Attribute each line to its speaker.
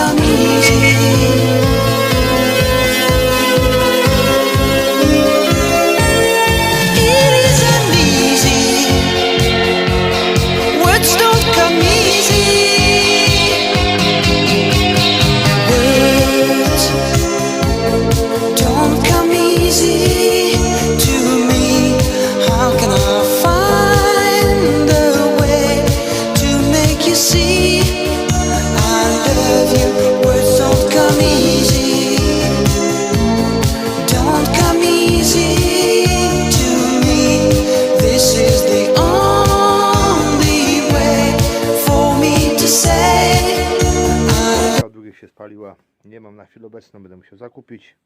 Speaker 1: come easy. It isn't easy. Words don't come easy. Words don't come easy to me. How can I find a way to make you see I love you? Words don't come easy. Don't come easy to me. This is the only way for me to say I
Speaker 2: Drugie się spaliła. Nie mam na chwilę obecną, będę musiał zakupić.